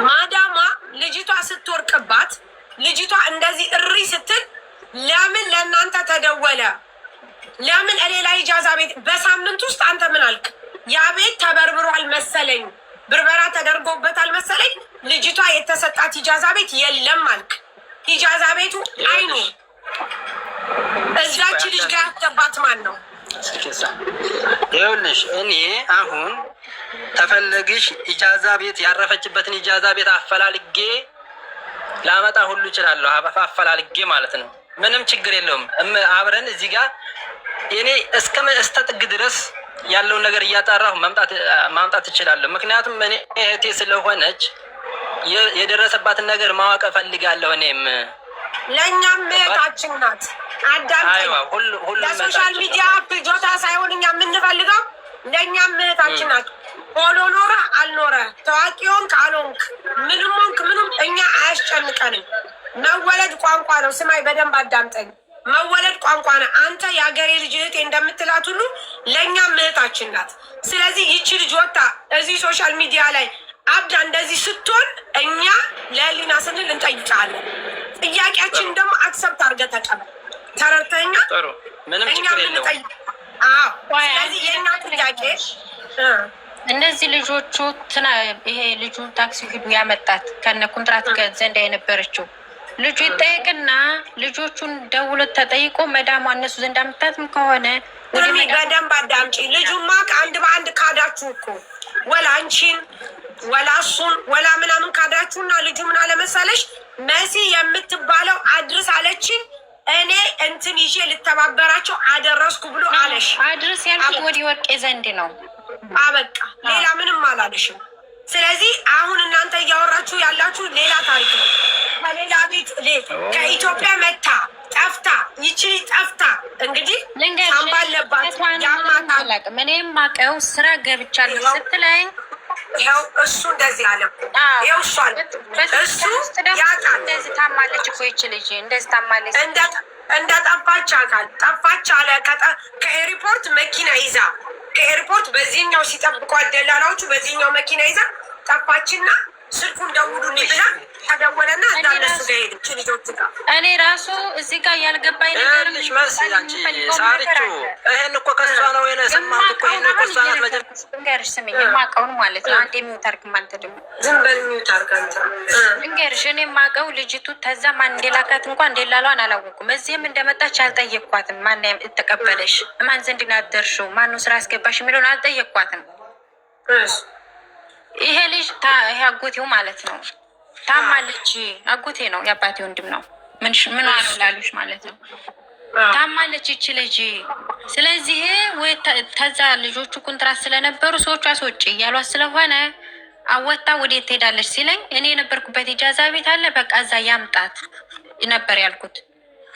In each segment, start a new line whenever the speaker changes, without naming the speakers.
ማዳማ ልጅቷ ስትወርቅባት ልጅቷ እንደዚህ እሪ ስትል ለምን ለእናንተ ተደወለ? ለምን ሌላ ኢጃዛ ቤት በሳምንት ውስጥ አንተ ምን አልክ? ያ ቤት ተበርብሯል መሰለኝ፣ ብርበራ ተደርጎበታል መሰለኝ፣ ልጅቷ የተሰጣት ኢጃዛ ቤት የለም አልክ። ኢጃዛ ቤቱ አይኑ እዛች ልጅ ጋር ያገባት ማን ነው?
ይኸውልሽ እኔ አሁን ተፈለግሽ ኢጃዛ ቤት ያረፈችበትን ኢጃዛ ቤት አፈላልጌ ላመጣ ሁሉ እችላለሁ። አፈላልጌ ማለት ነው። ምንም ችግር የለውም። አብረን እዚህ ጋር እኔ እስከ ጥግ ድረስ ያለውን ነገር እያጣራሁ ማምጣት እችላለሁ። ምክንያቱም እኔ እህቴ ስለሆነች የደረሰባትን ነገር ማወቅ እፈልጋለሁ። እኔም
ለእኛም እህታችን ናት። አዳምጠኝ። ለሶሻል ሚዲያ ፍጆታ ሳይሆን እኛ የምንፈልገው ለእኛም እህታችን ናት። ሆኖ ኖረ አልኖረ ታዋቂ ሆንክ አልሆንክ ምንም ሆንክ ምንም እኛ አያስጨንቀንም። መወለድ ቋንቋ ነው። ስማይ በደንብ አዳምጠኝ። መወለድ ቋንቋ ነው። አንተ የሀገሬ ልጅ እህቴ እንደምትላት ሁሉ ለእኛም እህታችን ናት። ስለዚህ ይቺ ልጅ ወጣ እዚህ ሶሻል ሚዲያ ላይ አብዳ እንደዚህ ስትሆን እኛ ለህሊና ስንል እንጠይቃለን። ጥያቄያችን ደግሞ አክሰብት አድርገህ ተቀበል። ተረድተኛ?
ምንም ችግር የለውም።
ስለዚህ የእኛ ጥያቄ
እነዚህ ልጆቹ ይሄ ልጁ ታክሲ ሂዱ ያመጣት ከነ ኮንትራት ዘንድ የነበረችው ልጁ ይጠየቅና ልጆቹን ደውሎት ተጠይቆ መዳሟ እነሱ ዘንድ አምታትም ከሆነ
በደንብ አዳምጪ። ልጁማ ከአንድ በአንድ ካዳችሁ እኮ ወላ አንቺን ወላ እሱን ወላ ምናምን ካዳችሁና ልጁ ምን አለመሰለሽ መሲ የምትባለው አድርስ አለችኝ እኔ እንትን ይዤ ልተባበራቸው አደረስኩ ብሎ አለሽ።
አድርስ ያልኩት ወዲ ወርቄ ዘንድ ነው።
አበቃ፣ ሌላ ምንም አላለሽም። ስለዚህ አሁን እናንተ እያወራችሁ ያላችሁ ሌላ ታሪክ ነው። ከሌላ ቤት ከኢትዮጵያ መታ ጠፍታ ይቺ ጠፍታ እንግዲህ ሳምባለባት ያማታል።
እኔም ማቀው ስራ ገብቻለሁ ስትለኝ
ይኸው እሱ እንደዚህ አለ። ይኸው እሱ አለ እሱ ያውቃል።
እንደዚህ ታማለች እኮ ይቺ ልጅ እንደዚህ ታማለች።
እንደ ጠፋች አውቃል። ጠፋች አለ ከኤርፖርት መኪና ይዛ ከኤርፖርት በዚህኛው ሲጠብቁ ደላላዎቹ በዚህኛው መኪና ይዛ ጠፋችና ስልኩን ደውሉልኝ ብላ ተደወለና እንዳነሱ ጋር ሄደች ልጆቹ ጋር።
እኔ ራሱ እዚህ ጋር ያልገባኝ ነገር
ልጅ መስል አንቺ ሳርቹ ይሄን እኮ ከሷ ነው የሰማሁት እኮ ይሄን እኮ እሷ ናት
ልንገርሽ፣ ስሚኝ የማውቀውን ማለት ነው። አንዴ የሚውታርክ ማለት ደግሞ
ዝም በል የሚውታርክ አንተ
ልንገርሽ፣ እኔ የማውቀው ልጅቱ ተዛ ማን እንደላካት እንኳን እንደላሏን አላወቁም። እዚህም እንደመጣች አልጠየቅኳትም። ማን ተቀበለሽ፣ ማን ዘንድ ነው ያደርሽው፣ ማነው ስራ አስገባሽ የሚለውን አልጠየቅኳትም። ይሄ ልጅ ይሄ አጎቴው ማለት ነው ታማለች። አጎቴ ነው የአባቴ ወንድም ነው። ምን ላሉሽ ማለት ነው ታማለች ይቺ ልጅ። ስለዚህ ወይ ተዛ ልጆቹ ኮንትራት ስለነበሩ ሰዎቹ አስወጪ እያሏት ስለሆነ አወጣ ወዴት ትሄዳለች ሲለኝ እኔ የነበርኩበት ኢጃዛ ቤት አለ በቃ እዛ ያምጣት ነበር ያልኩት።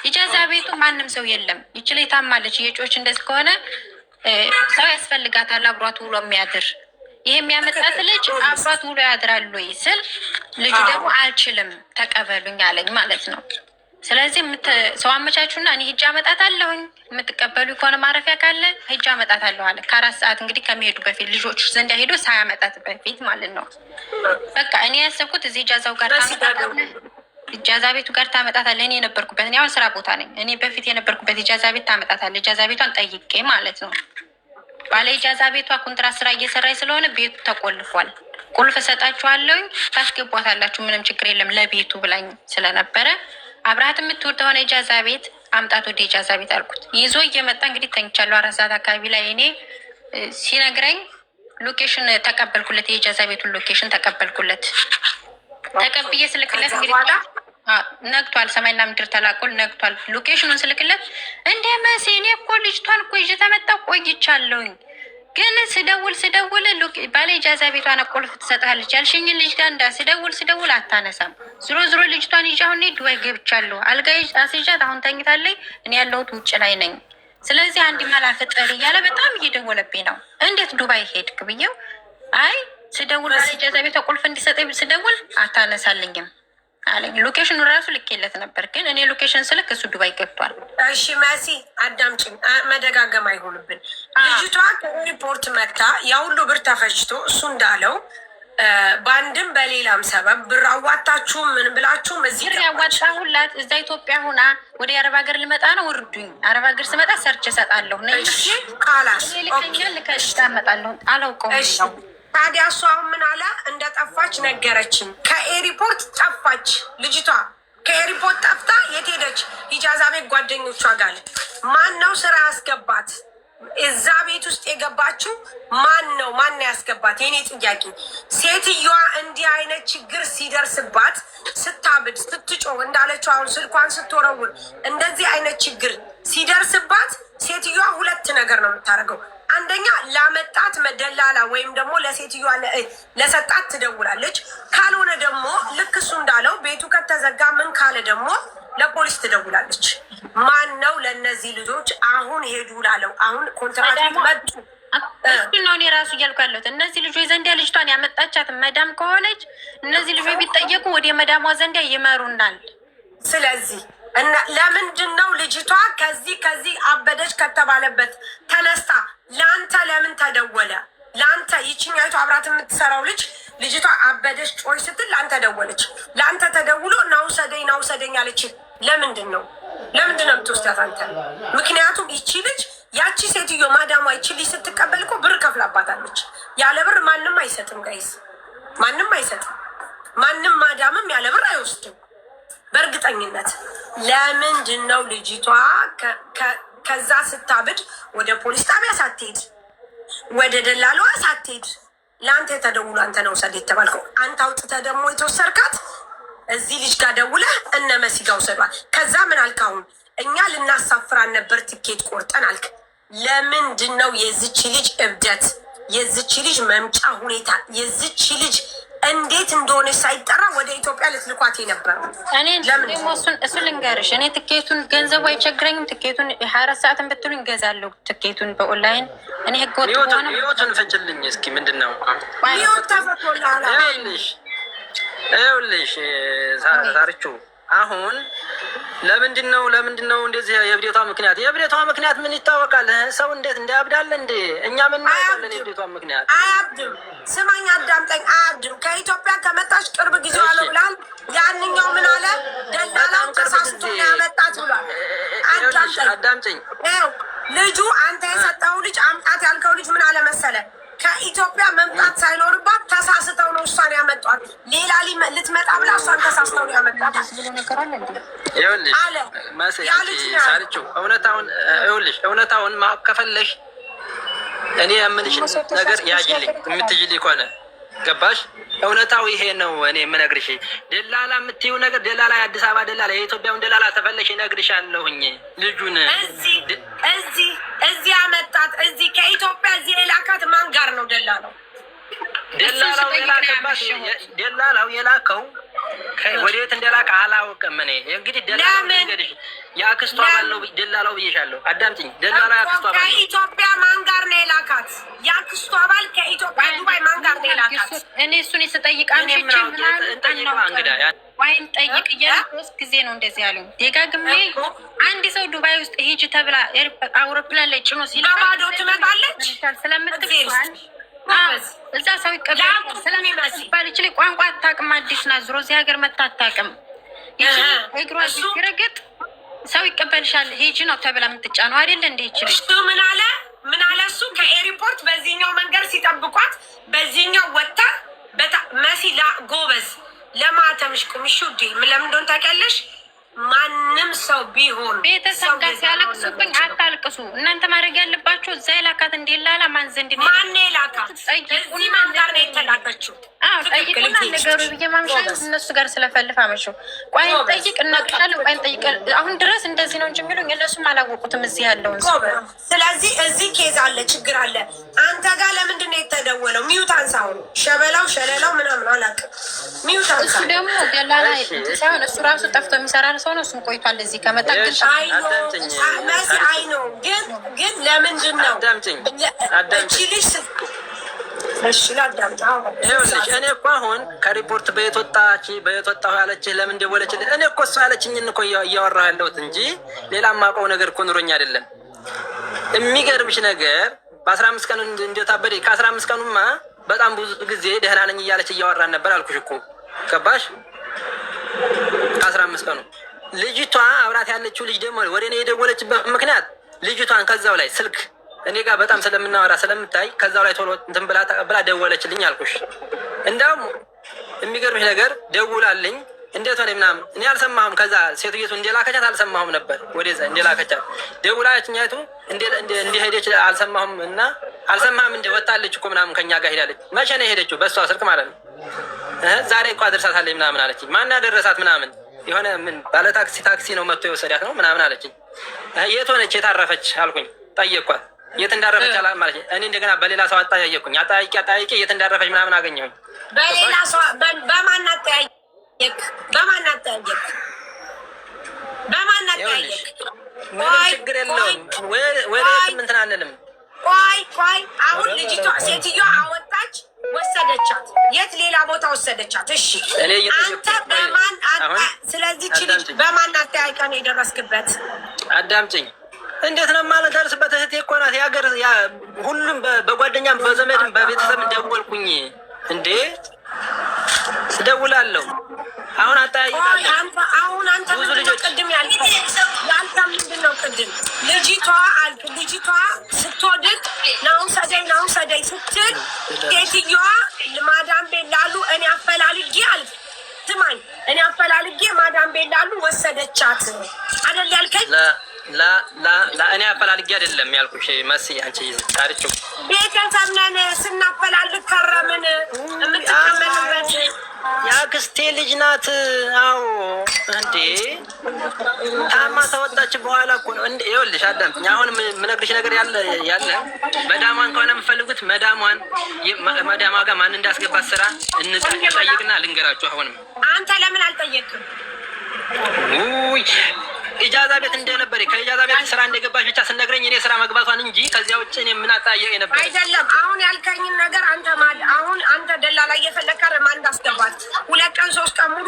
ኢጃዛ ቤቱ ማንም ሰው የለም። ይቺ ልጅ ታማለች እየጮች እንደዚህ ከሆነ ሰው ያስፈልጋታል አብሯት ውሎ የሚያድር። ይሄ የሚያመጣት ልጅ አብሯት ውሎ ያድራሉ ስል ልጁ ደግሞ አልችልም ተቀበሉኝ አለኝ ማለት ነው። ስለዚህ ሰው አመቻቹና እኔ ሂጅ አመጣታለሁኝ የምትቀበሉ ከሆነ ማረፊያ ካለ ሂጅ አመጣታለሁ አለ። ከ4 ሰዓት እንግዲህ ከሚሄዱ በፊት ልጆች ዘንድ ሄዶ ሳያመጣት በፊት ማለት ነው። በቃ እኔ ያሰብኩት እዚህ ኢጃዛው ጋር ኢጃዛ ቤቱ ጋር ታመጣታለህ። እኔ የነበርኩበት እኔ አሁን ስራ ቦታ ነኝ። እኔ በፊት የነበርኩበት ኢጃዛ ቤት ታመጣታለህ። ኢጃዛ ቤቷን ጠይቄ ማለት ነው። ባለ ኢጃዛ ቤቷ ኮንትራት ስራ እየሰራች ስለሆነ ቤቱ ተቆልፏል። ቁልፍ እሰጣችኋለሁኝ ታስገቧታላችሁ፣ ምንም ችግር የለም ለቤቱ ብላኝ ስለነበረ አብረሃት የምትወድ ሆነ ኢጃዛ ቤት አምጣት ወደ ኢጃዛ ቤት አልኩት። ይዞ እየመጣ እንግዲህ ተኝቻለሁ። 4 ሰዓት አካባቢ ላይ እኔ ሲነግረኝ ሎኬሽን ተቀበልኩለት። የኢጃዛ ቤቱን ሎኬሽን ተቀበልኩለት። ተቀብዬ ስልክለት እንግዲህ ነግቷል። ሰማይና ምድር ተላቆል ነግቷል። ሎኬሽኑን ስልክለት እንደ መሲ እኔ እኮ ልጅቷን እኮ ይዤ ተመጣሁ ቆይቻለሁኝ፣ ግን ስደውል ባለ ኢጃዛ ቤቷን ቁልፍ ትሰጥሃለች ያልሽኝን ልጅ ጋር ስደውል አታነሳም። ዞሮ ልጅቷን ይዤ አሁን ዱባይ ገብቻለሁ። አልጋ አስይዣት አሁን ተኝታለች። እኔ ያለሁት ውጭ ላይ ነኝ። ስለዚህ አንድ መላ ፍጠር እያለ በጣም እየደወለብኝ ነው። እንዴት ዱባይ ሄድክ ብዬው አይ ስደውል ባለ ኢጃዛ ቤቷ ቁልፍ እንዲሰጠኝ ስደውል አታነሳልኝም አለኝ። ሎኬሽኑ ራሱ ልኬለት ነበር፣ ግን እኔ ሎኬሽን ስልክ እሱ ዱባይ ገብቷል።
እሺ መሲ አዳምጪኝ፣ መደጋገም አይሆንብን። ልጅቷ ከሪፖርት መታ ያ ሁሉ ብር ተፈጅቶ እሱ እንዳለው በአንድም በሌላም ሰበብ ብር አዋጣችሁም ምን ብላችሁም እዚህ
ብር ያዋጣሁላት እዛ ኢትዮጵያ ሁና ወደ አረብ ሀገር ልመጣ ነው። እርዱኝ፣ አረብ ሀገር ስመጣ ሰርች እሰጣለሁ ነኝ እንጂ
ካላስ
ልከኛል ልከሽታ እመጣለሁ አላውቀውም።
ታዲያ እሷ አሁን ምን አለ እንደ ጠፋች ነገረችኝ። ከኤሪፖርት ጠፋች ልጅቷ። ከኤሪፖርት ጠፍታ የት ሄደች? ኢጃዛ ቤት ጓደኞቿ ጋር። ማን ነው ስራ ያስገባት? እዛ ቤት ውስጥ የገባችው ማን ነው? ማን ያስገባት? የኔ ጥያቄ። ሴትዮዋ እንዲህ አይነት ችግር ሲደርስባት ስታብድ፣ ስትጮህ እንዳለችው አሁን ስልኳን ስትወረውር እንደዚህ አይነት ችግር ሲደርስባት ሴትዮዋ ሁለት ነገር ነው የምታደርገው። አንደኛ ላመጣት መደላላ ወይም ደግሞ ለሴትዮዋ ለሰጣት ትደውላለች። ካልሆነ ደግሞ ልክ እሱ እንዳለው ቤቱ ከተዘጋ ምን ካለ ደግሞ ለፖሊስ ትደውላለች። ማን ነው ለእነዚህ ልጆች አሁን ሄዱ ላለው? አሁን ኮንትራት መጡ።
እሱን ነው እኔ ራሱ እያልኩ ያለሁት። እነዚህ ልጆች ዘንዲያ ልጅቷን ያመጣቻት መዳም ከሆነች እነዚህ ልጆች ቢጠየቁ ወደ መዳሟ ዘንዲያ ይመሩናል።
ስለዚህ እና ለምንድን ነው ልጅቷ ከዚህ አበደች ከተባለበት ተነስታ ለአንተ ለምን ተደወለ? ለአንተ ይችኛይቱ አብራት የምትሰራው ልጅቷ አበደች ጮይ ስትል ለአንተ ደወለች። ለአንተ ተደውሎ ናውሰደኝ አለች። ለምንድን ነው የምትወስዳት አንተ? ምክንያቱም ይቺ ልጅ ያቺ ሴትዮ ማዳሟ ይቺ ልጅ ስትቀበል እኮ ብር ከፍላባታለች። ያለ ብር ማንም አይሰጥም ጋይስ፣ ማንም አይሰጥም። ማንም ማዳምም ያለ ብር አይወስድም በእርግጠኝነት። ለምንድን ነው ልጅቷ ከዛ ስታብድ ወደ ፖሊስ ጣቢያ ሳትሄድ ወደ ደላሏ ሳትሄድ ለአንተ የተደውሉ አንተ ነው ውሰድ የተባልከው? አንተ አውጥተህ ደግሞ የተወሰድካት እዚህ ልጅ ጋር ደውለህ እነ መሲ ጋር ውሰዷል። ከዛ ምን አልክ? አሁን እኛ ልናሳፍራን ነበር ትኬት ቆርጠን አልክ። ለምንድን ነው የዝች ልጅ እብደት፣ የዝች ልጅ መምጫ ሁኔታ፣ የዝች ልጅ እንዴት እንደሆነች ሳይጠራ ወደ ኢትዮጵያ ልትልኳት የነበረው?
እኔ ደግሞ እሱን ልንገርሽ፣ እኔ ትኬቱን ገንዘቡ አይቸግረኝም። ትኬቱን 24 ሰዓትን ብትሉ ይገዛለሁ። ትኬቱን በኦንላይን እኔ ህገወጥ ሆነ
ህይወቱን ፍንጭልኝ እስኪ። ምንድን ነው ይኸውልሽ ሳርቹ አሁን ለምንድን ነው እንደዚህ የብዴቷ ምክንያት ምን ይታወቃል? ሰው እንዴት እንዲያብዳለ እንዴ? እኛ ምን እናውቃለን? የብዴቷ ምክንያት
አያብድም። ስማኝ አዳምጠኝ። አያብድም። ከኢትዮጵያ ከመጣች ቅርብ ጊዜ አለ ብላል። ያንኛው ምን አለ? ደላላውን ተሳስቶ ያመጣት ብሏል።
አዳምጠኝ።
ልጁ አንተ የሰጠው ልጅ አምጣት ያልከው ልጅ ምን አለ መሰለ? ከኢትዮጵያ መምጣት ሳይኖርባት ተሳስተው ነው እሷን ያመጧት። ሌላ ልትመጣ ብላ እሷን ተሳስተው ነው ያመጣት።
እውነታውን ማወቅ ከፈለሽ እኔ የምልሽን ነገር ያጅልኝ የምትጅልኝ ከሆነ ገባሽ? እውነታው ይሄ ነው። እኔ የምነግርሽ ደላላ የምትይው ነገር ደላላ፣ የአዲስ አበባ ደላላ፣ የኢትዮጵያውን ደላላ ተፈለሽ እነግርሻለሁኝ። ልጁን
እዚህ አመጣት። እዚህ ከኢትዮጵያ እዚህ የላካት ማን ጋር ነው ደላላው?
ደላላው የላከው ወዴት እንደላከ አላውቅም። እኔ እንግዲህ ደላላው የአክስቷ ባል ነው ደላላው ብዬሻለሁ። አዳምጪኝ። ደላላ የአክስቷ ባል
ከኢትዮጵያ ማን ጋር ነው የላካት? የአክስቷ ባል ከኢትዮጵያ ዱባይ ማን ጋር ነው የላካት?
እኔ እሱን ስጠይቅ አንቺ ወይን ጠይቅ እያልኩ 3 ጊዜ ነው እንደዚህ ያሉኝ ደጋግሜ። አንድ ሰው ዱባይ ውስጥ ሂጅ ተብላ አውሮፕላን ላይ ጭኖ
ሲባዶ ትመጣለች
ስለምትባል እዛ ሰው ይቀበላል ስለሚባል ይችላል። ቋንቋ አታውቅም፣ አዲስ ናት። ዞሮ እዚህ ሀገር መታ አታውቅም። እግሯ ሲረገጥ ሰው ይቀበልሻል ሂጂ ነው ተብላ የምትጫነው አይደለ? እንደ ይችላል
እሱ ምን አለ እሱ ከኤሪፖርት በዚህኛው መንገድ ሲጠብቋት በዚህኛው ወጣ መሲላ ጎበዝ ለማተምሽ ቁምሹ ለምን እንደሆነ ታውቂያለሽ? ማንም ሰው ቢሆን
ቤተሰብ ጋር ሲያለቅሱብኝ አታልቅሱ። እናንተ ማድረግ ያለባችሁ እዛ የላካት እንደላላ ማን ዘንድ ነው?
ማን የላካት? እዚህ ማን ጋር ነው የተላከችው?
ጠይቁና ነገሩ ብዬ ማምሻ እነሱ ጋር ስለፈልፍ አመሸው። ቆይ ጠይቅ እናቅሻለን። ቆይ ጠይቅ። አሁን ድረስ እንደዚህ ነው እንጂ የሚሉኝ እነሱም አላወቁትም እዚህ ያለውን።
ስለዚህ እዚህ ኬዝ አለ፣ ችግር አለ። አንተ ጋር ለምንድን ነው የተደወለው? ሚዩት አንሳው። ሸለላው ምናምን አላውቅም። ሚዩት አንሳ።
እሱ ደግሞ ደላላ ሳይሆን እሱ ራሱ ጠፍቶ የሚሰራ ሰው ነው። እሱም ቆይቷል እዚህ ከመጣ ግን
አይ ነው ግን ለምንድን ነው እቺ ልጅ
እኔ እኮ አሁን ከሪፖርት በየት ወጣሁ ያለችህ ለምን ደወለችልህ? እኔ እኮ እሷ ያለችኝን እኮ እያወራሁ ያለሁት እንጂ ሌላ የማውቀው ነገር እኮ ኑሮኝ አይደለም። የሚገርምሽ ነገር በ15 ቀኑ እንደታበደ ከ15 ቀኑማ በጣም ብዙ ጊዜ ደህና ነኝ እያለች እያወራን ነበር አልኩሽ እኮ ገባሽ? 15 ቀኑ ልጅቷ አብራት ያለችው ልጅ ደግሞ ወደ እኔ የደወለችበት ምክንያት ልጅቷን ከዛው ላይ ስልክ እኔ ጋር በጣም ስለምናወራ ስለምታይ ከዛው ላይ ቶሎ እንትን ብላ ተቀብላ ደወለችልኝ አልኩሽ። እንዳውም የሚገርምሽ ነገር ደውላልኝ እንዴት ሆነ ምናምን እኔ አልሰማሁም። ከዛ ሴትዮቱ እንደላከቻት አልሰማሁም ነበር። ወደዛ እንደላከቻት ደውላችኛቱ እንደሄደች አልሰማሁም። እና አልሰማህም እንደ ወጣለች እኮ ምናምን ከኛ ጋር ሄዳለች። መቼ ነው የሄደችው? በሷ ስልክ ማለት ነው። ዛሬ እኮ አደርሳታለች ምናምን አለችኝ። ማን ያደረሳት ምናምን የሆነ ምን ባለ ታክሲ ነው መጥቶ የወሰዳት ነው ምናምን አለችኝ። የት ሆነች የታረፈች አልኩኝ። ጠየቅኳት የት እንዳረፈች አላ ማለት እኔ እንደገና በሌላ ሰው አጠያየቅኩኝ። አጠያይቄ የት እንዳረፈች ምናምን አገኘሁኝ።
በሌላ ሰው በማን አጠያየቅ? በማን አጠያየቅ?
ምንም ችግር የለውም። ወደ እንትን አንልም።
ቆይ አሁን ልጅቷ ሴትዮዋ አወጣች ወሰደቻት። የት ሌላ ቦታ ወሰደቻት? እሺ አንተ በማን ስለዚህ ልጅ በማን አጠያይቀህ ነው የደረስክበት?
አዳምጪኝ። እንዴት ነው ማለት ደርስበት? እህቴ እኮ ናት። የሀገር ሁሉም በጓደኛም በዘመድም በቤተሰብ ደወልኩኝ እንዴ እደውላለሁ። አሁን አጠያይቃለሁ።
አሁን አንተ ብዙ ልጆች ቅድም ያልከው ምንድን ነው? ቅድም ልጅቷ ስትወድቅ ናሁን ሰደይ ስትል ሴትዮዋ ማዳም ቤት ላሉ እኔ አፈላልጌ አልክ። ስማኝ እኔ አፈላልጌ ማዳም ቤት ላሉ ወሰደቻት አይደል ያልከኝ? እኔ አፈላልጌ አይደለም ያልኩሽ መስዬ አንቺ ታሪቹ ቤተሰብ ነን ስናፈላልግ ከረምን የምትቀመጥበት
የአክስቴ ልጅ ናት። አዎ እንዴ ታማ ተወጣች በኋላ እኮ ነው። ይኸውልሽ አዳምጪኝ። አሁን የምነግርሽ ነገር ያለ መዳሟን ከሆነ የምፈልጉት መዳሟ ጋር ማን እንዳስገባት ስራ እንጠይቅና ልንገራችሁ። አሁንም
አንተ ለምን አልጠየቅም?
ውይ ኢጃዛ ቤት እንደነበረ ከኢጃዛ ቤት ስራ እንደገባሽ ብቻ ስነግረኝ እኔ ስራ መግባቷን እንጂ ከዚያ ውጭ እኔ ምን አጣየቅ ነበር?
አይደለም አሁን ያልከኝን ነገር አንተ ደላላ እየፈለግህ ማን እንዳስገባት 2 ቀን 3 ቀን ሙሉ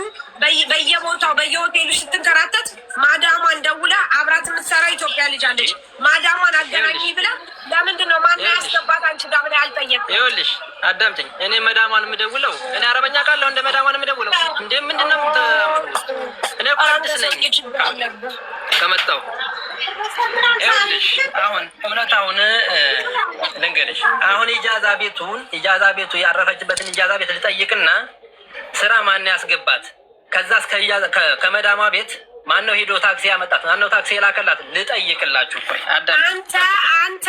በየቦታው በየሆቴሉ ስትንከራተት ማዳሟን ደውላ አብራት የምትሰራ ኢትዮጵያ ልጅ አለች ማዳሟን አገናኝ ብላ ለምንድን ነው ማን ያስገባት አንቺ ጋር ብለህ አልጠየቅም?
ይኸውልሽ አዳምጪኝ። እኔ መዳሟን የምደውለው እኔ አረበኛ ቃለሁ እንደ መዳሟን የምደውለው እንደ ምንድን ነው እኔ እኮ አዲስ ነኝ ከመጣሁ። ይኸውልሽ አሁን እውነታውን ልንገርሽ። አሁን ኢጃዛ ቤቱ ያረፈችበትን ኢጃዛ ቤት ልጠይቅና ስራ ማን ያስገባት ከዛስ ከመዳሟ ቤት ማነው ሄዶ ታክሲ ያመጣት ማነው ታክሲ የላከላት ልጠይቅላችሁ። ቆይ
አንተ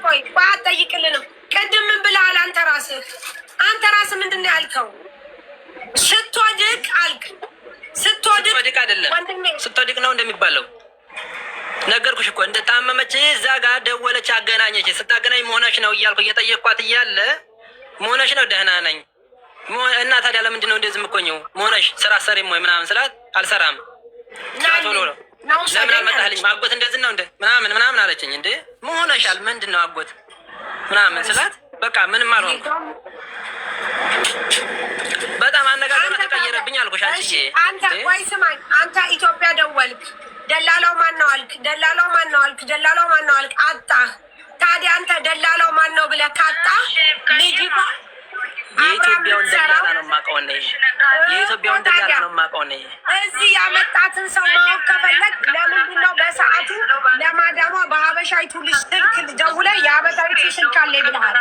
ቆይ አትጠይቅልንም። ቅድም ምን ብለሃል? አንተ ራስህ ምንድን ነው ያልከው? ስትወድቅ አልክ። ስትወድቅ
አይደለም ስትወድቅ ነው እንደሚባለው ነገርኩሽ እኮ። እንደታመመች እዛ ጋር ደወለች፣ አገናኘች። ስታገናኝ መሆነች ነው እያልኩ እየጠየቅኳት እያለ መሆነች ነው ደህና ነኝ እና ታዲያ ለምንድን ነው እንደዚህ የምትቆኘው? መሆነሽ ስራ ሰሪም ወይ ምናምን ስላት አልሰራም ቶሎ ነው ለምን አልመጣህልኝም? አጎት እንደዚህ ነው እንደ ምናምን አለችኝ። እንዴ መሆነሻል ምንድን ነው አጎት ምናምን ስላት በቃ ምንም አልሆንኩም። በጣም አነጋገር ተቀየረብኝ አልኩሽ።
አንተ ወይ ስማኝ፣ አንተ ኢትዮጵያ ደወልክ፣ ደላላው ማን ነው አልክ፣ አጣህ። ታዲያ አንተ ደላላው ማን ነው ብለህ ካጣህ ልጅቷ
የኢትዮጵያውን ደላላ ነው የማውቀው እኔ።
እዚህ ያመጣትን ሰው ማወቅ ከፈለግ ለምንድን ነው በሰዓቱ ለማዳሟ በሀበሻይቱ ልጅ ስልክ ደውለህ የሀበሻይቱ ስልክ አለ ብለሃል?